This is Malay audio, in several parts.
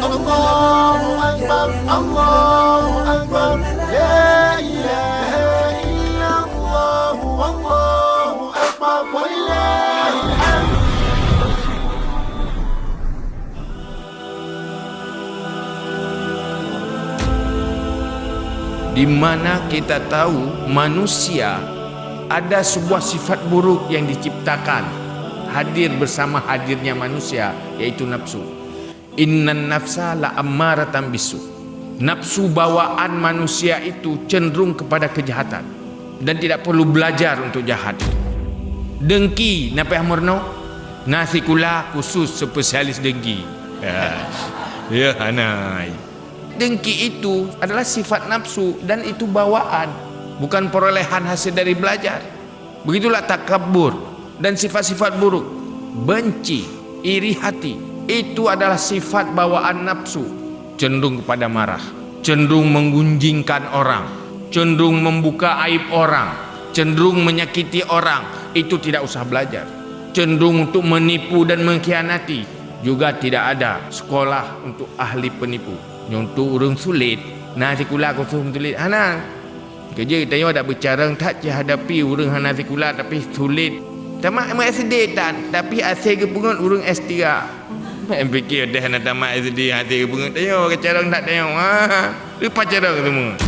Allahu Akbar, Allahu Akbar, la ilaha illallah, Allahu Akbar, walillahil hamd. Di mana kita tahu manusia ada sebuah sifat buruk yang diciptakan hadir bersama hadirnya manusia, yaitu nafsu. Innan nafsa la ammaratan bisu. Nafsu bawaan manusia itu cenderung kepada kejahatan dan tidak perlu belajar untuk jahat. Dengki napa amurno? Nasi kula khusus spesialis dengki. Ya hanai. Dengki itu adalah sifat nafsu dan itu bawaan, bukan perolehan hasil dari belajar. Begitulah takabur dan sifat-sifat buruk. Benci, iri hati, itu adalah sifat bawaan nafsu. Cenderung kepada marah, cenderung menggunjingkan orang, cenderung membuka aib orang, cenderung menyakiti orang. Itu tidak usah belajar. Cenderung untuk menipu dan mengkhianati, juga tidak ada sekolah untuk ahli penipu. Untuk orang sulit, nasi kula khusus sulit. Hana kerja kita ada bercara tak hadapi orang nasi kula tapi sulit. Tamak SD dan tapi asal ke pungut orang S3. Mak fikir dah nak tamak SD hati ke pungut. Tayo cara tak tayo. Lupa cara semua.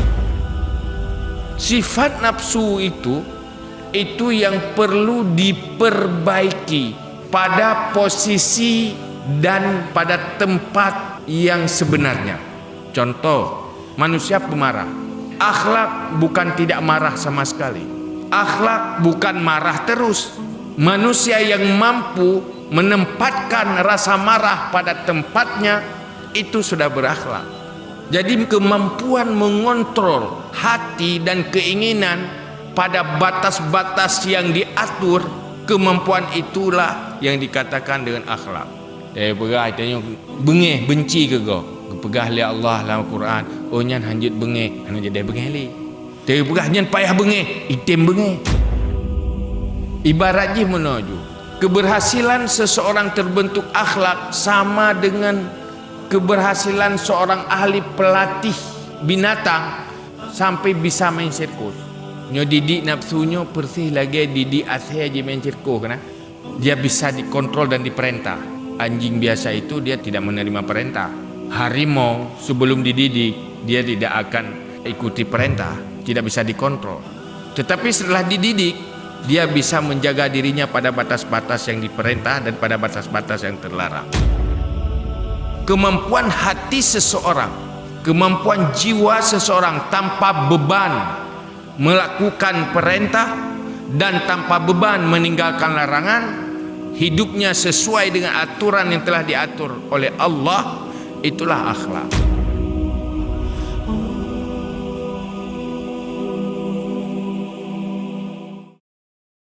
Sifat nafsu itu yang perlu diperbaiki pada posisi dan pada tempat yang sebenarnya. Contoh, manusia pemarah. Akhlak bukan tidak marah sama sekali. Akhlak bukan marah terus. Manusia yang mampu menempatkan rasa marah pada tempatnya, itu sudah berakhlak. Jadi kemampuan mengontrol hati dan keinginan pada batas-batas yang diatur, kemampuan itulah yang dikatakan dengan akhlak. Pegang tanya bengih benci ke kau? Pegah li Allah dalam Quran. Oh nyan hanjut bengih, anu jadi bengih li. Tapi pegah nyan payah bengih, item bengih. Ibaratnya menuju keberhasilan seseorang terbentuk akhlak sama dengan keberhasilan seorang ahli pelatih binatang sampai bisa main sirkus. Nyo didik nafsunya persih lagi didik asih aja main sirkus kena. Dia bisa dikontrol dan diperintah. Anjing biasa itu dia tidak menerima perintah. Harimau sebelum dididik dia tidak akan ikuti perintah, tidak bisa dikontrol. Tetapi setelah dididik dia bisa menjaga dirinya pada batas-batas yang diperintah dan pada batas-batas yang terlarang. Kemampuan hati seseorang, kemampuan jiwa seseorang tanpa beban melakukan perintah dan tanpa beban meninggalkan larangan, hidupnya sesuai dengan aturan yang telah diatur oleh Allah, itulah akhlak.